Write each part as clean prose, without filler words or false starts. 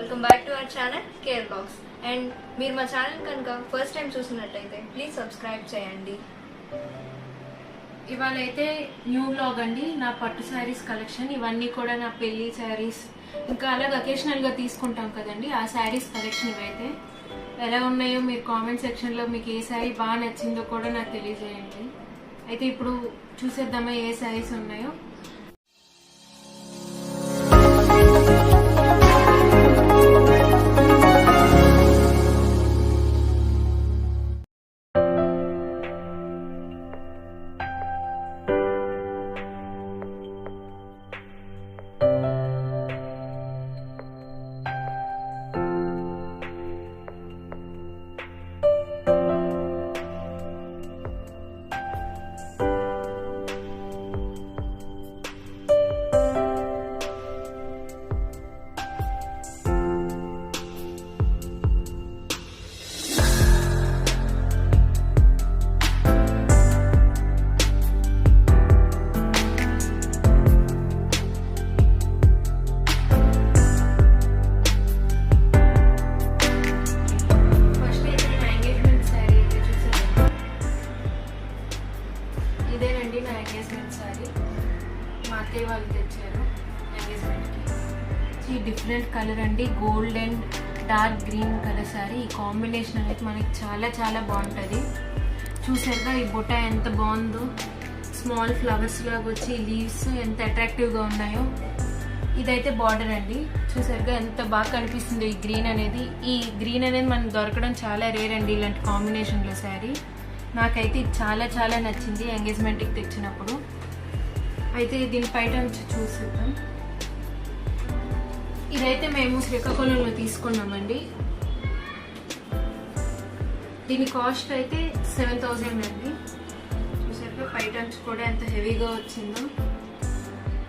Welcome back to our channel care blogs. And మీరు మా ఛానల్ కనుక ఫస్ట్ టైం చూసినట్టయితే ప్లీజ్ సబ్స్క్రైబ్ చేయండి. ఇవాళ అయితే న్యూ బ్లాగ్ అండి. నా పట్టు శారీస్ కలెక్షన్, ఇవన్నీ కూడా నా పెళ్లి శారీస్, ఇంకా అలాగే అకేషనల్ గా తీసుకుంటాం కదండి, ఆ శారీస్ కలెక్షన్. ఇవైతే ఎలా ఉన్నాయో మీరు కామెంట్ సెక్షన్ లో మీకు ఏ శారీ బాగా నచ్చిందో కూడా నాకు తెలియజేయండి. అయితే ఇప్పుడు చూసేద్దామా ఏ శారీస్ ఉన్నాయో. ఇదేనండి నా ఎంగేజ్మెంట్ శారీ, మా అత్తయ్య వాళ్ళు తెచ్చారు ఎంగేజ్మెంట్కి. ఈ డిఫరెంట్ కలర్ అండి, gold and dark green colour sari. ఈ కాంబినేషన్ అనేది మనకి చాలా చాలా బాగుంటుంది. చూసారుగా ఈ బుట్ట ఎంత బాగుందో, స్మాల్ ఫ్లవర్స్ లాగా వచ్చి లీవ్స్ ఎంత అట్రాక్టివ్గా ఉన్నాయో. ఇదైతే బార్డర్ అండి, చూసారుగా ఎంత బాగా కనిపిస్తుంది ఈ గ్రీన్ అనేది. ఈ గ్రీన్ అనేది మనకు దొరకడం చాలా రేర్ అండి ఇలాంటి కాంబినేషన్లో శారీ. నాకైతే ఇది చాలా చాలా నచ్చింది ఎంగేజ్మెంట్కి తెచ్చినప్పుడు. అయితే దీని బయట నుంచి చూసిద్దాం. ఇదైతే మేము శ్రీకాకుళంలో తీసుకున్నామండి. దీని కాస్ట్ అయితే 7,000 అండి. చూసారుగా బయట నుంచి కూడా ఎంత హెవీగా వచ్చిందో.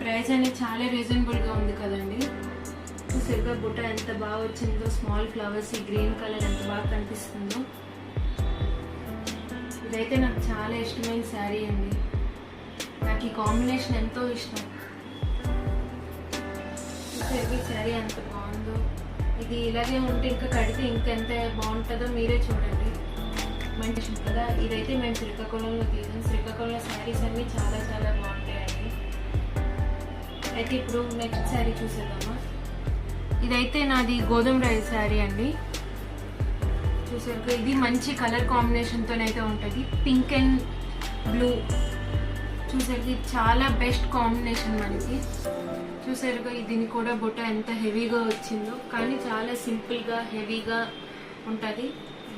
ప్రైస్ అనేది చాలా రీజనబుల్గా ఉంది కదండి. చూసారుగా బుట్ట ఎంత బాగా వచ్చిందో, స్మాల్ ఫ్లవర్స్, ఈ గ్రీన్ కలర్ ఎంత బాగా కనిపిస్తుందో. ఇదైతే నాకు చాలా ఇష్టమైన శారీ అండి. నాకు ఈ కాంబినేషన్ ఎంతో ఇష్టం. ఈ శారీ ఎంత బాగుందో. ఇది ఇలాగే ఉంటే ఇంకా కడితే ఇంకెంత బాగుంటుందో మీరే చూడండి. మంచి కదా. ఇదైతే మేము శ్రీకాకుళంలో తీసాం. శ్రీకాకుళంలో శారీస్ అన్నీ చాలా చాలా బాగుంటాయండి. అయితే ఇప్పుడు నెక్స్ట్ శారీ చూసేద్దామా. ఇదైతే నాది గోధుమ రైస్ శారీ అండి. చూసారు, ఇది మంచి కలర్ కాంబినేషన్తోనైతే ఉంటుంది, పింక్ అండ్ బ్లూ. చూసారు, ఇది చాలా బెస్ట్ కాంబినేషన్ మనకి. చూసారుగా దీని కూడా బుట్ట ఎంత హెవీగా వచ్చిందో, కానీ చాలా సింపుల్గా హెవీగా ఉంటుంది.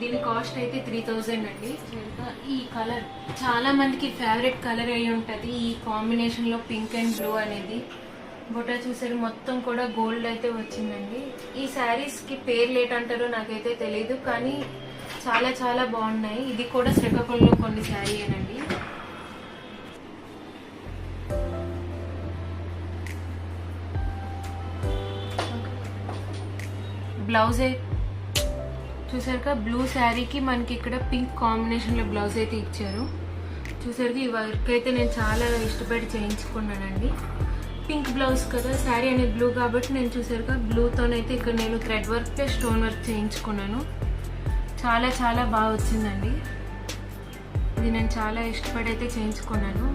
దీని కాస్ట్ అయితే 3,000 అండి. ఈ కలర్ చాలా మందికి ఫేవరెట్ కలర్ అయి ఉంటుంది, ఈ కాంబినేషన్లో పింక్ అండ్ బ్లూ అనేది. బుట్ట చూసారు మొత్తం కూడా గోల్డ్ అయితే వచ్చిందండి. ఈ శారీస్కి పేర్లు ఏంటంటారో నాకైతే తెలీదు, కానీ చాలా చాలా బాగున్నాయి. ఇది కూడా శ్రీకాకుళంలో కొన్ని శారీ ఏనండి. బ్లౌజ్ చూసారుగా బ్లూ శారీకి మనకి ఇక్కడ పింక్ కాంబినేషన్లో బ్లౌజ్ అయితే ఇచ్చారు. చూసారుగా ఈ వర్క్ అయితే నేను చాలా ఇష్టపడి చేయించుకున్నానండి. పింక్ బ్లౌజ్ కదా, శారీ అనేది బ్లూ కాబట్టి నేను చూసారుగా బ్లూతోనైతే ఇక్కడ నేను thread work plus stone work చేయించుకున్నాను. చాలా చాలా బాగా వచ్చిందండి. ఇది నేను చాలా ఇష్టపడి అయితే చేయించుకున్నాను.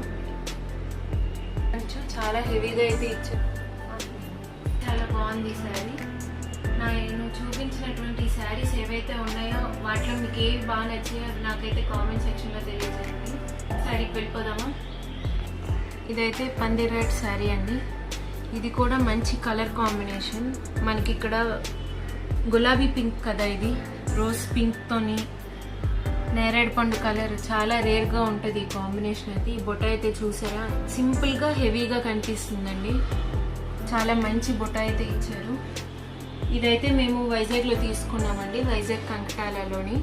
చాలా హెవీగా అయితే ఇచ్చాను. చాలా బాగుంది ఈ శారీ. నేను చూపించినటువంటి శారీస్ ఏవైతే ఉన్నాయో వాటిలో మీకు ఏవి బాగా నచ్చాయో నాకైతే కామెంట్ సెక్షన్లో తెలియజేయండి. శారీకి వెళ్ళిపోదామా. ఇదైతే పందిర్ రెడ్ శారీ అండి. ఇది కూడా మంచి కలర్ కాంబినేషన్. మనకి ఇక్కడ గులాబీ పింక్ కదా, ఇది రోజ్ పింక్తోని నేరేడు పండు కలర్ చాలా రేర్గా ఉంటుంది ఈ కాంబినేషన్ అయితే. ఈ బొట్ట అయితే చూసారా సింపుల్గా హెవీగా కనిపిస్తుందండి. చాలా మంచి బొట్ట అయితే ఇచ్చారు. ఇదైతే మేము వైజాగ్లో తీసుకున్నామండి, వైజాగ్ కంకటాలలోని.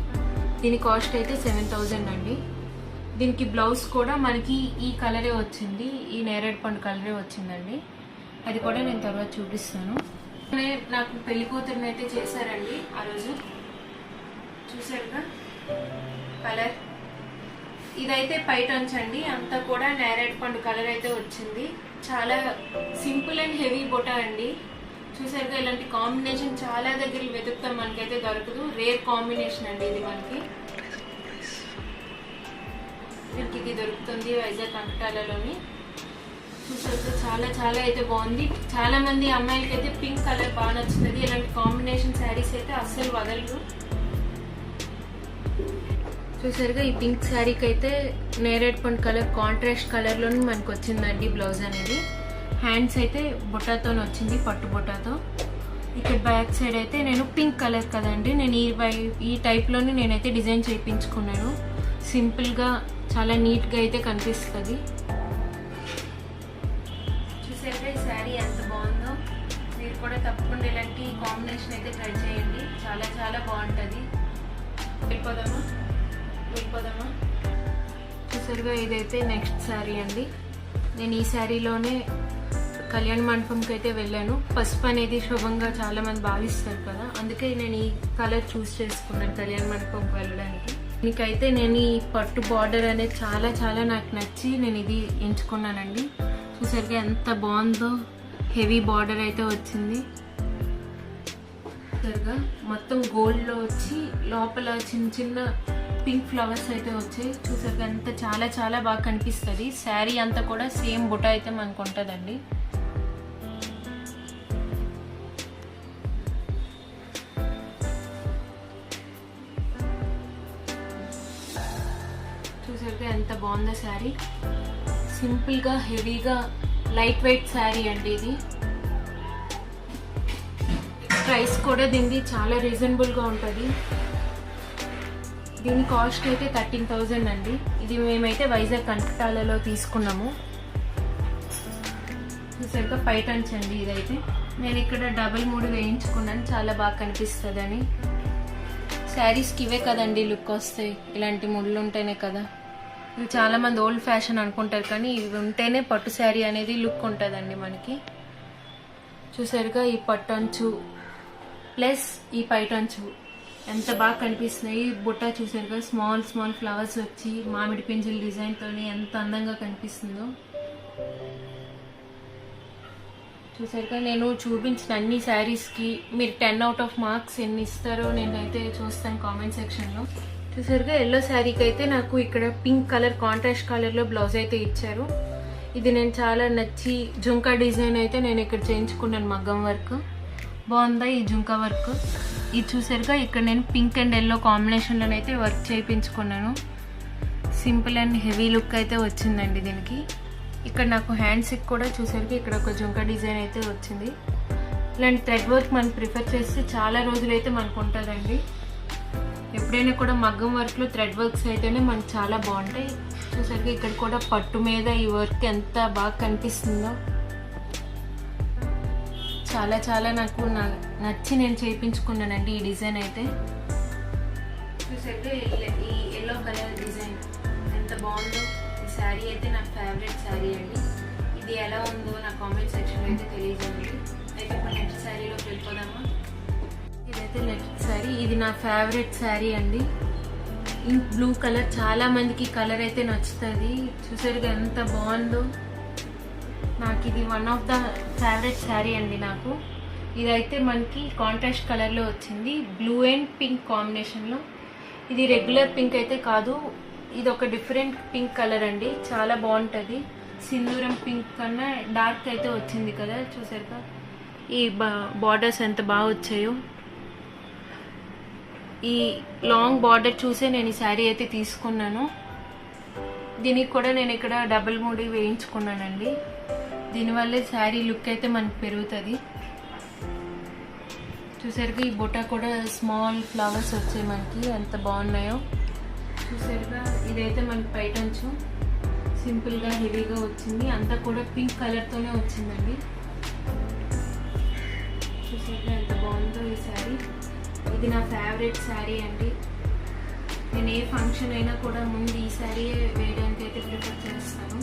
దీని కాస్ట్ అయితే 7,000 అండి. దీనికి బ్లౌజ్ కూడా మనకి ఈ కలరే వచ్చింది, ఈ నేరేడు పండు కలరే వచ్చిందండి. అది కూడా నేను తర్వాత చూపిస్తాను. నాకు పెళ్లి కూతురుని అయితే చేశారండి ఆ రోజు. చూసారుగా కలర్. ఇదైతే పైటన్స్ అండి, అంతా కూడా నేరేడు పండు కలర్ అయితే వచ్చింది. చాలా సింపుల్ అండ్ హెవీ బొటా అండి. చూసారుగా ఇలాంటి కాంబినేషన్ చాలా దగ్గర వెతుకుతాం, మనకైతే దొరకదు. రేర్ కాంబినేషన్ అండి ఇది మనకి. ఇది దొరుకుతుంది వైజాగ్ కంకటాలలోని. చూసారు చాలా చాలా అయితే బాగుంది. చాలా మంది అమ్మాయిలకి అయితే పింక్ కలర్ బాగా నచ్చుతుంది. ఇలాంటి కాంబినేషన్ శారీస్ అయితే అస్సలు వదలరు. చూసారుగా ఈ పింక్ శారీకి అయితే నేరేడ్ పండు కలర్ కాంట్రాస్ట్ కలర్లోనే మనకు వచ్చిందండి బ్లౌజ్ అనేది. హ్యాండ్స్ అయితే బుట్టాతో వచ్చింది, పట్టు బుట్టాతో. ఇక్కడ బ్యాక్ సైడ్ అయితే నేను పింక్ కలర్ కదండి, నేను ఈ టైప్లోనే నేనైతే డిజైన్ చేయించుకున్నాను. సింపుల్గా చాలా నీట్గా అయితే కనిపిస్తుంది. చూసారుగా ఈ శారీ ఎంత బాగుందో. మీరు కూడా తప్పకుండా ఇలాంటి కాంబినేషన్ అయితే ట్రై చేయండి, చాలా చాలా బాగుంటుంది. వెళ్ళిపోదామా? చూసారుగా ఇదైతే నెక్స్ట్ శారీ అండి. నేను ఈ శారీలోనే కళ్యాణ మండపంకి అయితే వెళ్ళాను. పసుపు అనేది శుభంగా చాలా మంది భావిస్తారు కదా, అందుకే నేను ఈ కలర్ చూస్ చేసుకున్నాను కళ్యాణ మండపంకి వెళ్ళడానికి. దీనికైతే నేను ఈ పట్టు బార్డర్ అనేది చాలా చాలా నాకు నచ్చి నేను ఇది ఎంచుకున్నానండి. చూసారుగా ఎంత బాగుందో, హెవీ బార్డర్ అయితే వచ్చింది. చూసారుగా మొత్తం గోల్డ్లో వచ్చి లోపల చిన్న చిన్న పింక్ ఫ్లవర్స్ అయితే వచ్చాయి. చూసారుగా అంత చాలా చాలా బాగా కనిపిస్తుంది. శారీ అంతా కూడా సేమ్ బుట్ట అయితే మనకు ఉంటుందండి. చూసారుగా ఎంత బాగుందో శారీ. సింపుల్గా హెవీగా లైట్ వెయిట్ శారీ అండి ఇది. ప్రైస్ కూడా దీనిది చాలా రీజనబుల్గా ఉంటుంది. దీని కాస్ట్ అయితే 13,000 అండి. ఇది మేమైతే వైజాగ్ కంకటాలలో తీసుకున్నాము. చూసాక పైటన్స్ అండి ఇదైతే. నేను ఇక్కడ డబుల్ 3 వేయించుకున్నాను, చాలా బాగా కనిపిస్తుందని. శారీస్కి ఇవే కదండి లుక్ వస్తాయి, ఇలాంటి ముళ్ళు ఉంటేనే కదా. ఇవి చాలా మంది ఓల్డ్ ఫ్యాషన్ అనుకుంటారు, కానీ ఇవి ఉంటేనే పట్టు శారీ అనేది లుక్ ఉంటుందండి మనకి. చూసారుగా ఈ పట్టంచు ప్లస్ ఈ పైటంచు ఎంత బాగా కనిపిస్తున్నాయి. బుట్ట చూసారుగా స్మాల్ స్మాల్ ఫ్లవర్స్ వచ్చి మామిడి పింజుల డిజైన్తో ఎంత అందంగా కనిపిస్తుందో. చూసారుగా నేను చూపించిన అన్ని శారీస్కి మీరు 10 out of మార్క్స్ ఎన్ని ఇస్తారో నేనైతే చూస్తాను కామెంట్ సెక్షన్లో. చూసారుగా ఎల్లో శారీకి అయితే నాకు ఇక్కడ పింక్ కలర్ కాంట్రాస్ట్ కలర్లో బ్లౌజ్ అయితే ఇచ్చారు. ఇది నేను చాలా నచ్చి జుంకా డిజైన్ అయితే నేను ఇక్కడ చేయించుకున్నాను, మగ్గం వర్క్ బాగుందా ఈ జుంకా వర్క్. ఇది చూసారుగా ఇక్కడ నేను పింక్ అండ్ ఎల్లో కాంబినేషన్లోనైతే వర్క్ చేయించుకున్నాను. సింపుల్ అండ్ హెవీ లుక్ అయితే వచ్చిందండి దీనికి. ఇక్కడ నాకు హ్యాండ్స్కి కూడా చూసారుగా ఇక్కడ ఒక జుంకా డిజైన్ అయితే వచ్చింది. ఇలాంటి థ్రెడ్ వర్క్ మనం ప్రిఫర్ చేస్తే చాలా రోజులైతే మనకు ఉంటుందండి. ఎప్పుడైనా కూడా మగ్గం వర్క్లో థ్రెడ్ వర్క్స్ అయితేనే మనకు చాలా బాగుంటాయి. చూసారుగా ఇక్కడ కూడా పట్టు మీద ఈ వర్క్ ఎంత బాగా కనిపిస్తుందో. చాలా చాలా నాకు నచ్చి నేను చేయించుకున్నానండి ఈ డిజైన్ అయితే. చూసారుగా ఈ ఎల్లో కలర్ డిజైన్ ఎంత బాగుందో. ఈ శారీ అయితే నా ఫేవరెట్ శారీ అండి. ఇది ఎలా ఉందో నా కామెంట్ సెక్షన్లో అయితే తెలియజేయండి. అయితే ఇప్పుడు నెక్స్ట్ శారీలోకి వెళ్ళిపోదామా? ఇదైతే నెక్స్ట్ శారీ. ఇది నా ఫేవరెట్ శారీ అండి. ఈ బ్లూ కలర్ చాలా మందికి కలర్ అయితే నచ్చుతుంది. చూసారుగా ఎంత బాగుందో. నాకు ఇది one of the favourite sari అండి నాకు. ఇదైతే మనకి కాంట్రాస్ట్ కలర్లో వచ్చింది, బ్లూ అండ్ పింక్ కాంబినేషన్లో. ఇది రెగ్యులర్ పింక్ అయితే కాదు, ఇది ఒక డిఫరెంట్ పింక్ కలర్ అండి, చాలా బాగుంటుంది. సింధూరం పింక్ కన్నా డార్క్ అయితే వచ్చింది కదా. చూసారుగా ఈ బార్డర్స్ ఎంత బాగా వచ్చాయో. ఈ లాంగ్ బార్డర్ చూసే నేను ఈ శారీ అయితే తీసుకున్నాను. దీనికి కూడా నేను ఇక్కడ డబుల్ 3 వేయించుకున్నానండి. దీనివల్లే శారీ లుక్ అయితే మనకు పెరుగుతుంది. చూసారుగా ఈ బుట్ట కూడా స్మాల్ ఫ్లవర్స్ వచ్చాయి మనకి, ఎంత బాగున్నాయో. చూసారుగా ఇదైతే మనకి పైటంచు సింపుల్గా హెవీగా వచ్చింది, అంతా కూడా పింక్ కలర్తోనే వచ్చిందండి. చూసారుగా ఎంత బాగుందో ఈ శారీ. ఇది నా ఫేవరెట్ శారీ అండి. నేను ఏ ఫంక్షన్ అయినా కూడా ముందు ఈ శారీ వేయడానికి అయితే ప్రిఫర్ చేస్తాను.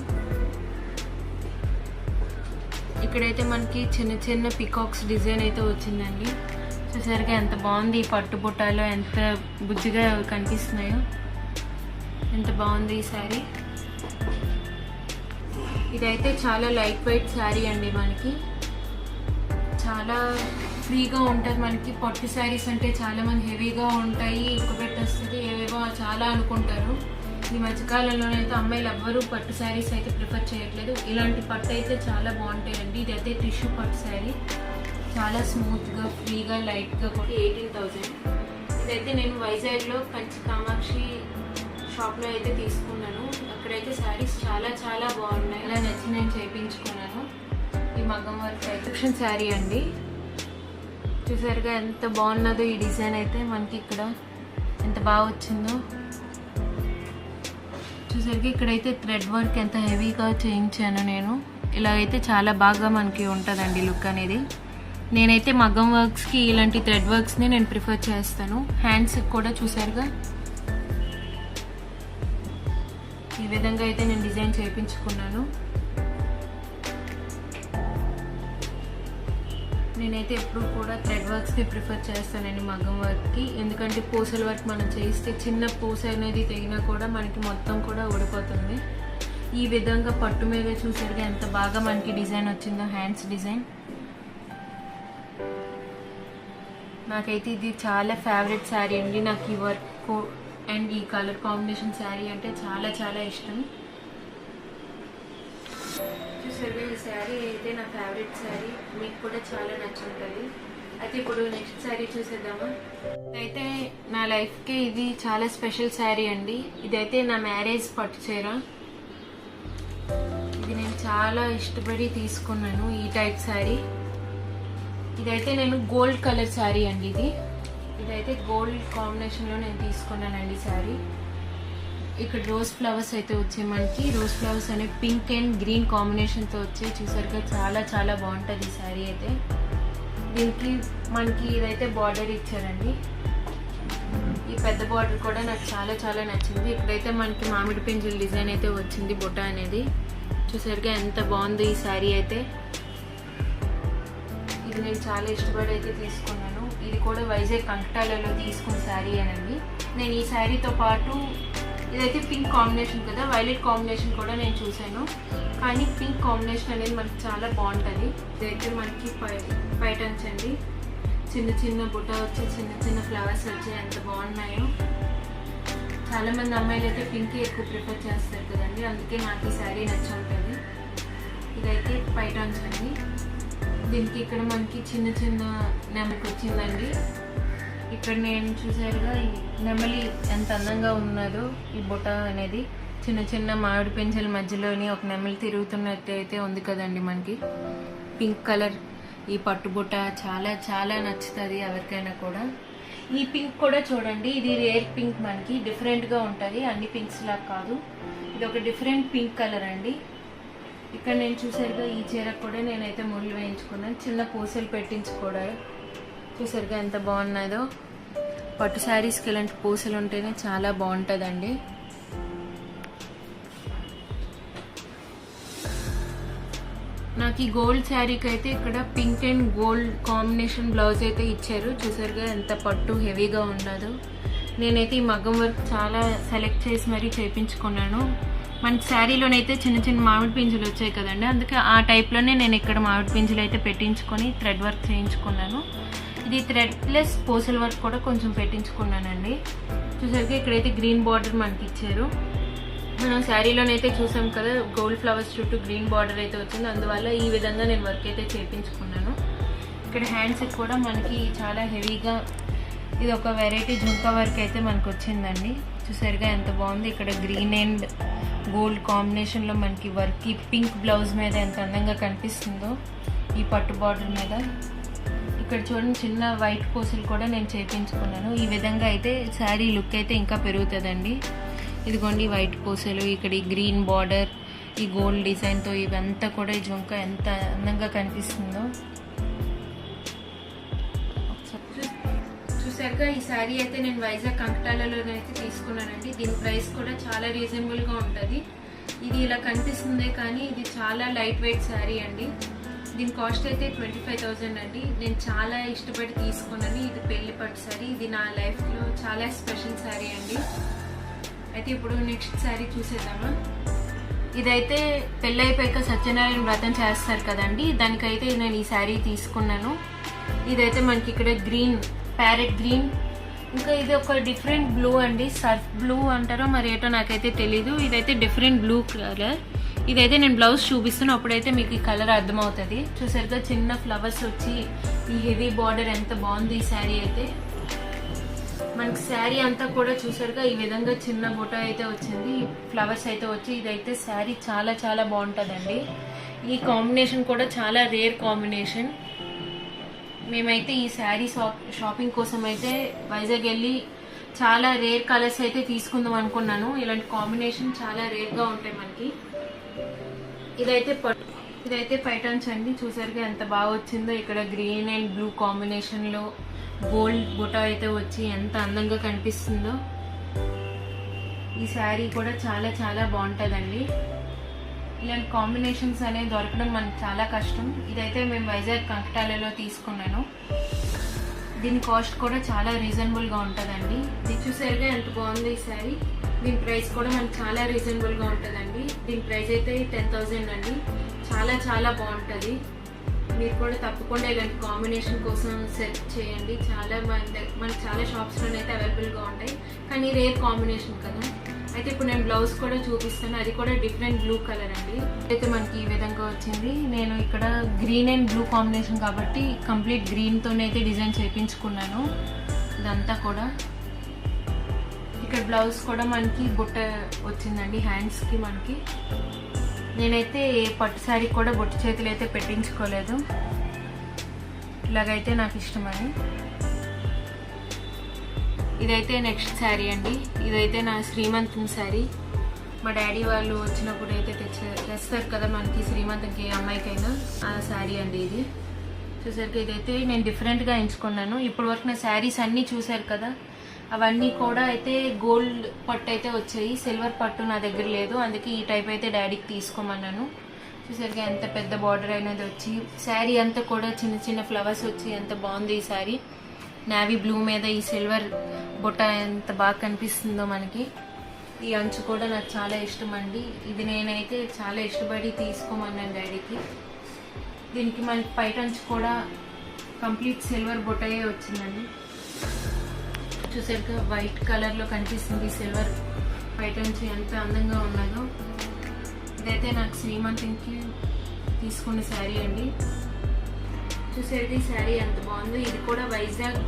ఇక్కడైతే మనకి చిన్న చిన్న పికాక్స్ డిజైన్ అయితే వచ్చిందండి. చూసారుగా ఎంత బాగుంది. ఈ పట్టు బుట్టాలో ఎంత బుజ్జిగా కనిపిస్తున్నాయో, ఎంత బాగుంది ఈ శారీ. ఇదైతే చాలా లైట్ వెయిట్ శారీ అండి మనకి. చాలా ఫ్రీగా ఉంటుంది మనకి. పట్టు శారీస్ అంటే చాలా మంది హెవీగా ఉంటాయి, ఎక్కువ పెట్టేస్తుంది, ఏవేవో చాలా అనుకుంటారు. ఈ మధ్యకాలంలోనైతే అమ్మాయిలు ఎవ్వరూ పట్టు శారీస్ అయితే ప్రిఫర్ చేయట్లేదు. ఇలాంటి పట్టు అయితే చాలా బాగుంటాయండి. ఇదైతే టిష్యూ పట్టు శారీ, చాలా స్మూత్గా ఫ్రీగా లైట్గా కూడా 18,000. ఇదైతే నేను వైజాగ్లో కంచి కామాక్షి షాప్లో అయితే తీసుకున్నాను. అక్కడైతే శారీస్ చాలా చాలా బాగున్నాయి, ఇలా నచ్చి నేను చేయించుకున్నాను. ఈ మగ్గం వర్క్ ఎక్సెప్షన్ శారీ అండి. చూసారుగా ఎంత బాగున్నదో ఈ డిజైన్ అయితే మనకి ఇక్కడ ఎంత బాగా వచ్చిందో. చూసారుగా ఇక్కడైతే థ్రెడ్ వర్క్ ఎంత హెవీగా చేయించాను నేను. ఇలా అయితే చాలా బాగా మనకి ఉంటుందండి లుక్ అనేది. నేనైతే మగ్గం వర్క్స్కి ఇలాంటి థ్రెడ్ వర్క్స్ని నేను ప్రిఫర్ చేస్తాను. హ్యాండ్స్ కూడా చూసారుగా ఈ విధంగా అయితే నేను డిజైన్ చేయించుకున్నాను. నేనైతే ఎప్పుడు కూడా థ్రెడ్ వర్క్స్ని ప్రిఫర్ చేస్తానండి మగ్గం వర్క్కి. ఎందుకంటే పూసల వర్క్ మనం చేయిస్తే చిన్న పూస అనేది తెగినా కూడా మనకి మొత్తం కూడా ఊడిపోతుంది. ఈ విధంగా పట్టు మీద చూసారుగా ఎంత బాగా మనకి డిజైన్ వచ్చిందో, హ్యాండ్స్ డిజైన్. నాకైతే ఇది చాలా ఫేవరెట్ శారీ అండి. నాకు ఈ వర్క్ అండ్ ఈ కలర్ కాంబినేషన్ శారీ అంటే చాలా చాలా ఇష్టం. చూసారుగా ఈ శారీ అయితే నా ఫేవరెట్ శారీ, మీకు కూడా చాలా నచ్చుంటుంది. అయితే ఇప్పుడు నెక్స్ట్ శారీ చూసేద్దామా. అయితే నా లైఫ్కి ఇది చాలా స్పెషల్ శారీ అండి. ఇదైతే నా మ్యారేజ్ పట్టు చీర. ఇది నేను చాలా ఇష్టపడి తీసుకున్నాను ఈ టైప్ శారీ. ఇదైతే నేను గోల్డ్ కలర్ శారీ అండి. ఇదైతే గోల్డ్ కాంబినేషన్లో నేను తీసుకున్నానండి శారీ. ఇక్కడ రోజ్ ఫ్లవర్స్ అయితే వచ్చాయి మనకి. రోజ్ ఫ్లవర్స్ అనే పింక్ అండ్ గ్రీన్ కాంబినేషన్తో వచ్చాయి. చూసారుగా చాలా చాలా బాగుంటుంది ఈ శారీ అయితే. దీనికి మనకి ఇదైతే బార్డర్ ఇచ్చారండి. ఈ పెద్ద బార్డర్ కూడా నాకు చాలా చాలా నచ్చింది. ఇక్కడైతే మనకి మామిడి పింజుల డిజైన్ అయితే వచ్చింది, బుట్ట అనేది. చూసారుగా ఎంత బాగుంది ఈ శారీ అయితే. ఇది నేను చాలా ఇష్టపడి అయితే తీసుకున్నాను. ఇది కూడా వైజాగ్ కంకటాలలో తీసుకున్న శారీ అనండి. నేను ఈ శారీతో పాటు ఇదైతే పింక్ కాంబినేషన్ కదా, వైలెట్ కాంబినేషన్ కూడా నేను చూశాను. కానీ పింక్ కాంబినేషన్ అనేది మనకి చాలా బాగుంటుంది. ఇదైతే మనకి పైటంచండి, చిన్న చిన్న బుట్ట వచ్చి చిన్న చిన్న ఫ్లవర్స్ వచ్చి ఎంత బాగున్నాయో. చాలామంది అమ్మాయిలు అయితే పింక్ ఎక్కువ ప్రిఫర్ చేస్తారు కదండి, అందుకే నాకు ఈ శారీ నచ్చి ఉంటుంది. ఇదైతే పైటంచండి. దీనికి ఇక్కడ మనకి చిన్న చిన్న నెమలికి వచ్చిందండి. ఇక్కడ నేను చూసారుగా ఈ నెమలి ఎంత అందంగా ఉన్నదో. ఈ బుట్ట అనేది చిన్న చిన్న మామిడి పెంచల మధ్యలోని ఒక నెమలి తిరుగుతున్నట్టు అయితే ఉంది కదండి మనకి. పింక్ కలర్ ఈ పట్టు బుట్ట చాలా చాలా నచ్చుతుంది ఎవరికైనా కూడా. ఈ పింక్ కూడా చూడండి, ఇది రేర్ పింక్, మనకి డిఫరెంట్గా ఉంటుంది, అన్ని పింక్స్ లాగా కాదు. ఇది ఒక డిఫరెంట్ పింక్ కలర్ అండి. ఇక్కడ నేను చూసారుగా ఈ చీర కూడా నేనైతే ముళ్ళు వేయించుకున్నాను, చిన్న పూసలు పెట్టించుకోవడం. చూసారుగా ఎంత బాగున్నదో. పట్టు శారీస్కి ఇలాంటి పూసలు ఉంటేనే చాలా బాగుంటుందండి. నాకు ఈ గోల్డ్ శారీకి అయితే ఇక్కడ pink and gold combination blouse అయితే ఇచ్చారు. చూసారుగా ఎంత పట్టు హెవీగా ఉన్నదో. నేనైతే ఈ మగ్గం వర్క్ చాలా సెలెక్ట్ చేసి మరీ చేయించుకున్నాను. మనకి శారీలోనైతే చిన్న చిన్న మామిడి పింజులు వచ్చాయి కదండి, అందుకే ఆ టైప్లోనే నేను ఇక్కడ మామిడి పింజులు అయితే పెట్టించుకొని థ్రెడ్ వర్క్ చేయించుకున్నాను. ఇది థ్రెడ్ ప్లస్ పూసల వర్క్ కూడా కొంచెం పెట్టించుకున్నానండి. చూసారుగా ఇక్కడైతే గ్రీన్ బార్డర్ మనకి ఇచ్చారు. మనం శారీలోనైతే చూసాం కదా, గోల్డ్ ఫ్లవర్స్ చుట్టూ గ్రీన్ బార్డర్ అయితే వచ్చింది, అందువల్ల ఈ విధంగా నేను వర్క్ అయితే చేయించుకున్నాను. ఇక్కడ హ్యాండ్స్ కూడా మనకి చాలా హెవీగా ఇది ఒక వెరైటీ జుంకా వర్క్ అయితే మనకు వచ్చిందండి. చూసారుగా ఎంత బాగుంది. ఇక్కడ గ్రీన్ అండ్ గోల్డ్ కాంబినేషన్లో మనకి వర్క్ ఈ పింక్ బ్లౌజ్ మీద ఎంత అందంగా కనిపిస్తుందో ఈ పట్టు బార్డర్ మీద. ఇక్కడ చూడండి చిన్న వైట్ పూసలు కూడా నేను చేయించుకున్నాను. ఈ విధంగా అయితే శారీ లుక్ అయితే ఇంకా పెరుగుతుందండి. ఇదిగోండి వైట్ పూసలు, ఇక్కడ ఈ గ్రీన్ బార్డర్, ఈ గోల్డ్ డిజైన్తో ఇవంతా కూడా ఈ జుంక ఎంత అందంగా కనిపిస్తుందో. చూసారుగా ఈ శారీ అయితే నేను వైజాగ్ కంకటాలలోనైతే తీసుకున్నానండి. దీని ప్రైస్ కూడా చాలా రీజనబుల్గా ఉంటుంది. ఇది ఇలా కనిపిస్తుంది కానీ ఇది చాలా లైట్ వెయిట్ శారీ అండి. దీని కాస్ట్ అయితే 25,000 అండి. నేను చాలా ఇష్టపడి తీసుకున్నాను. ఇది పెళ్లి పట్టు శారీ, ఇది నా లైఫ్లో చాలా స్పెషల్ శారీ అండి. అయితే ఇప్పుడు నెక్స్ట్ శారీ చూసేద్దామా. ఇదైతే పెళ్ళైపోయాక సత్యనారాయణ వ్రతం చేస్తారు కదండి, దానికైతే నేను ఈ శారీ తీసుకున్నాను. ఇదైతే మనకి ఇక్కడ గ్రీన్, ప్యారెట్ గ్రీన్, ఇంకా ఇది ఒక డిఫరెంట్ బ్లూ అండి, సర్ఫ్ బ్లూ అంటారో మరి ఏటో నాకైతే తెలీదు. ఇదైతే డిఫరెంట్ బ్లూ కలర్. ఇదైతే నేను బ్లౌజ్ చూపిస్తాను, అప్పుడైతే మీకు ఈ కలర్ అర్థమవుతుంది. చూసారుగా చిన్న ఫ్లవర్స్ వచ్చి ఈ హెవీ బార్డర్ ఎంత బాగుంది ఈ శారీ అయితే. మనకి శారీ అంతా కూడా చూసారుగా ఈ విధంగా చిన్న బుట్ట అయితే వచ్చింది, ఫ్లవర్స్ అయితే వచ్చి. ఇదైతే శారీ చాలా చాలా బాగుంటుందండి. ఈ కాంబినేషన్ కూడా చాలా రేర్ కాంబినేషన్. మేమైతే ఈ శారీ షాపింగ్ కోసం అయితే వైజాగ్ వెళ్ళి చాలా రేర్ కలర్స్ అయితే తీసుకుందాం అనుకున్నాను. ఇలాంటి కాంబినేషన్ చాలా రేర్గా ఉంటాయి మనకి. ఇదైతే పైటాన్స్ అండి, చూసారుగా ఎంత బాగా వచ్చిందో. ఇక్కడ గ్రీన్ అండ్ బ్లూ కాంబినేషన్లో గోల్డ్ బుటా అయితే వచ్చి ఎంత అందంగా కనిపిస్తుందో. ఈ శారీ కూడా చాలా చాలా బాగుంటుందండి. ఇలాంటి కాంబినేషన్స్ అనేవి దొరకడం మనకు చాలా కష్టం. ఇదైతే మేము వైజాగ్ కంకటాలలో తీసుకున్నాను. దీని కాస్ట్ కూడా చాలా రీజనబుల్గా ఉంటుందండి. ఇది చూసారుగా ఎంత బాగుంది ఈ శారీ. దీని ప్రైస్ కూడా మనకు చాలా రీజనబుల్గా ఉంటుందండి. దీని ప్రైస్ అయితే 10,000 అండి. చాలా చాలా బాగుంటుంది. మీరు కూడా తప్పకుండా ఇలాంటి కాంబినేషన్ కోసం సెర్చ్ చేయండి. చాలా మనకి చాలా షాప్స్లోనైతే అవైలబుల్గా ఉంటాయి, కానీ రేర్ కాంబినేషన్ కదా. అయితే ఇప్పుడు నేను బ్లౌజ్ కూడా చూపిస్తాను, అది కూడా డిఫరెంట్ బ్లూ కలర్ అండి. అయితే మనకి ఈ విధంగా వచ్చింది. నేను ఇక్కడ గ్రీన్ అండ్ బ్లూ కాంబినేషన్ కాబట్టి కంప్లీట్ గ్రీన్తోనైతే డిజైన్ చేయించుకున్నాను ఇదంతా కూడా. ఇక్కడ బ్లౌజ్ కూడా మనకి బుట్ట వచ్చిందండి హ్యాండ్స్కి మనకి. నేనైతే పట్టు శారీ కూడా బొట్టు చేతులు అయితే పెట్టించుకోలేదు, ఇలాగైతే నాకు ఇష్టమని. ఇదైతే నెక్స్ట్ శారీ అండి. ఇదైతే నా శ్రీమంతం శారీ. మా డాడీ వాళ్ళు వచ్చినప్పుడు అయితే తెస్తారు కదా మనకి శ్రీమంతంకి అమ్మాయికైనా, ఆ శారీ అండి ఇది. చూసారు ఇదైతే నేను డిఫరెంట్గా ఎంచుకున్నాను. ఇప్పటి వరకు నా శారీస్ అన్నీ చూసారు కదా, అవన్నీ కూడా అయితే గోల్డ్ పట్టు అయితే వచ్చాయి, సిల్వర్ పట్టు నా దగ్గర లేదు. అందుకే ఈ టైప్ అయితే డాడీకి తీసుకోమన్నాను. చూసారుగా ఎంత పెద్ద బార్డర్ అనేది వచ్చి, శారీ అంతా కూడా చిన్న చిన్న ఫ్లవర్స్ వచ్చి ఎంత బాగుంది ఈ శారీ. నావీ బ్లూ మీద ఈ సిల్వర్ బుట్ట ఎంత బాగా కనిపిస్తుందో మనకి. ఈ అంచు కూడా నాకు చాలా ఇష్టం అండి. ఇది నేనైతే చాలా ఇష్టపడి తీసుకోమన్నాను డాడీకి. దీనికి మనకి పైట అంచు కూడా కంప్లీట్ సిల్వర్ బుట్టయే వచ్చిందండి. చూసారుగా వైట్ కలర్లో కనిపిస్తుంది సిల్వర్ పైట అంచు ఎంత అందంగా ఉన్నదో. ఇదైతే నాకు శ్రీమంతంకి తీసుకున్న శారీ అండి. చూసేది ఈ శారీ ఎంత బాగుందో. ఇది కూడా వైజాగ్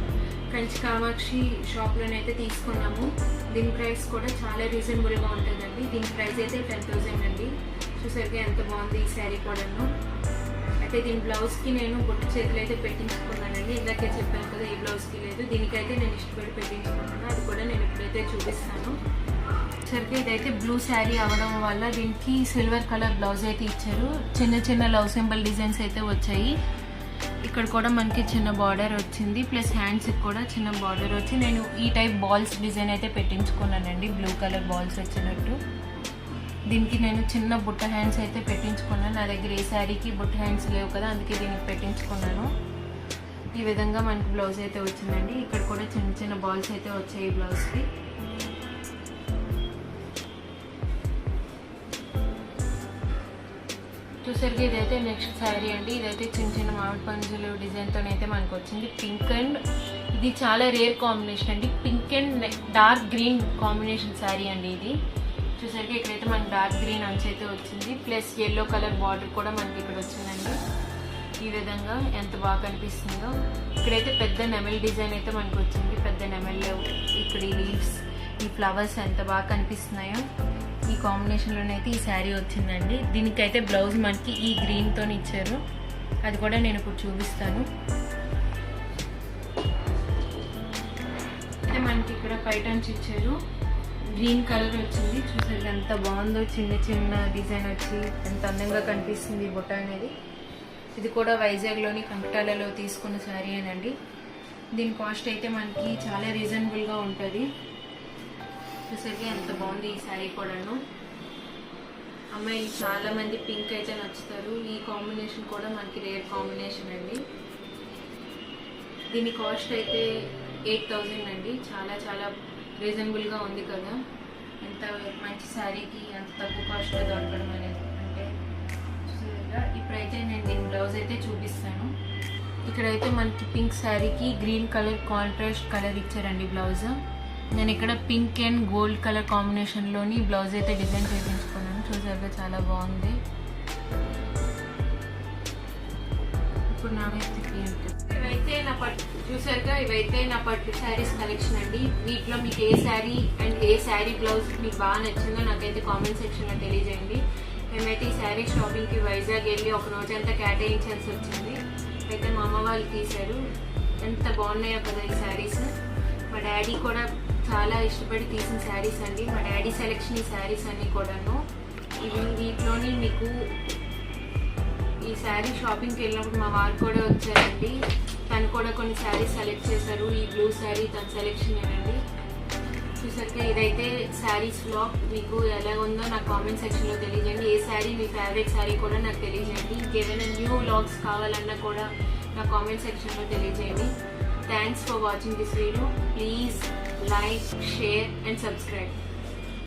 కంచి కామాక్షి షాప్లోనైతే తీసుకున్నాము. దీని ప్రైస్ కూడా చాలా రీజనబుల్గా ఉంటుందండి. దీని ప్రైస్ అయితే 10,000 అండి. చూసారుగా ఎంత బాగుంది ఈ శారీ కూడాను. అయితే దీని బ్లౌజ్కి నేను బొట్టు చేతులు అయితే పెట్టించుకున్నానండి. ఇందాకే చెప్పాను కదా ఈ బ్లౌజ్కి లేదు, దీనికైతే నేను ఇష్టపడి పెట్టించుకున్నాను. అది కూడా నేను ఇప్పుడైతే చూపిస్తాను. సరిగ్గా ఇదైతే బ్లూ శారీ అవడం వల్ల దీనికి సిల్వర్ కలర్ బ్లౌజ్ అయితే ఇచ్చారు. చిన్న చిన్న లవ్ సింబల్ డిజైన్స్ అయితే వచ్చాయి. ఇక్కడ కూడా మనకి చిన్న బార్డర్ వచ్చింది, ప్లస్ హ్యాండ్స్కి కూడా చిన్న బార్డర్ వచ్చి నేను ఈ టైప్ బాల్స్ డిజైన్ అయితే పెట్టించుకున్నానండి, బ్లూ కలర్ బాల్స్ వచ్చినట్టు. దీనికి నేను చిన్న బుట్ట హ్యాండ్స్ అయితే పెట్టించుకున్నాను. నా దగ్గర ఏ శారీకి బుట్ట హ్యాండ్స్ లేవు కదా, అందుకే దీనికి పెట్టించుకున్నాను. ఈ విధంగా మనకి బ్లౌజ్ అయితే వచ్చిందండి. ఇక్కడ కూడా చిన్న చిన్న బాల్స్ అయితే వచ్చాయి ఈ బ్లౌజ్కి. చూసరికి ఇదైతే నెక్స్ట్ శారీ అండి. ఇదైతే చిన్న చిన్న మామిడి పంజులు డిజైన్తోనైతే మనకు వచ్చింది. పింక్ అండ్ ఇది చాలా రేర్ కాంబినేషన్ అండి. Pink and dark green combination sari అండి ఇది. చూసరికి ఇక్కడైతే మనకి డార్క్ గ్రీన్ అంచు అయితే వచ్చింది, ప్లస్ ఎల్లో కలర్ బార్డర్ కూడా మనకి ఇక్కడ వచ్చిందండి. ఈ విధంగా ఎంత బాగా కనిపిస్తుందో. ఇక్కడైతే పెద్ద నెమల్ డిజైన్ అయితే మనకు వచ్చింది. పెద్ద నెమల్ ఇక్కడ ఈ లీవ్స్, ఈ ఫ్లవర్స్ ఎంత బాగా కనిపిస్తున్నాయో. ఈ కాంబినేషన్లోనైతే ఈ శారీ వచ్చిందండి. దీనికైతే బ్లౌజ్ మనకి ఈ గ్రీన్తో ఇచ్చారు, అది కూడా నేను ఇప్పుడు చూపిస్తాను. అయితే మనకి ఇక్కడ పైటన్స్ ఇచ్చారు, గ్రీన్ కలర్ వచ్చింది. చూసారు ఎంత బాగుందో, చిన్న చిన్న డిజైన్ వచ్చి ఎంత అందంగా కనిపిస్తుంది ఈ బుట్ట అనేది. ఇది కూడా వైజాగ్లోని కంకటాలలో తీసుకున్న శారీ అనండి. దీని కాస్ట్ అయితే మనకి చాలా రీజనబుల్గా ఉంటుంది. చూసరికి ఎంత బాగుంది ఈ శారీ కూడాను. అమ్మాయి చాలా మంది పింక్ అయితే నచ్చుతారు. ఈ కాంబినేషన్ కూడా మనకి రేర్ కాంబినేషన్ అండి. దీని కాస్ట్ అయితే 8,000 అండి. చాలా చాలా రీజనబుల్గా ఉంది కదా. ఎంత మంచి శారీకి అంత తక్కువ కాస్ట్లో దొరకడం అనేది. అంటే చూసారుగా, ఇప్పుడైతే నేను దీని బ్లౌజ్ అయితే చూపిస్తాను. ఇక్కడైతే మనకి పింక్ శారీకి గ్రీన్ కలర్ కాంట్రాస్ట్ కలర్ ఇచ్చారండి బ్లౌజ్. నేను ఇక్కడ పింక్ అండ్ గోల్డ్ కలర్ కాంబినేషన్లోని బ్లౌజ్ అయితే డిజైన్ చేయించుకున్నాను. చూసారుగా, చాలా బాగుంది. ఇప్పుడు నా ఇవైతే నా పట్టు చూసారుగా, ఇవైతే నా పట్టు శారీస్ కలెక్షన్ అండి. వీటిలో మీకు ఏ శారీ అండ్ ఏ శారీ బ్లౌజ్ మీకు బాగా నచ్చిందో నాకైతే కామెంట్ సెక్షన్లో తెలియజేయండి. మేమైతే ఈ శారీ షాపింగ్కి వైజాగ్ వెళ్ళి ఒక రోజు అంతా కేటాయించాల్సి వచ్చింది. అయితే మా అమ్మ వాళ్ళు తీశారు. ఎంత బాగున్నాయో కదా ఈ శారీస్. మా డాడీ కూడా చాలా ఇష్టపడి తీసిన శారీస్ అండి. మా డాడీ సెలెక్షన్ ఈ శారీస్ అన్నీ కూడాను. వీటిలోని మీకు ఈ శారీ షాపింగ్కి వెళ్ళినప్పుడు మా వారు కూడా వచ్చారండి. తను కూడా కొన్ని శారీస్ సెలెక్ట్ చేశారు. ఈ బ్లూ శారీ తన సెలెక్షన్ ఏనండి. చూసారుగా, ఇదైతే శారీస్ వ్లాగ్. మీకు ఎలా ఉందో నాకు కామెంట్ సెక్షన్లో తెలియజేయండి. ఏ శారీ మీ ఫేవరెట్ శారీ కూడా నాకు తెలియజేయండి. ఇంకేమైనా న్యూ వ్లాగ్స్ కావాలన్నా కూడా నా కామెంట్ సెక్షన్లో తెలియజేయండి. Thanks for watching this video. Please like, share and subscribe.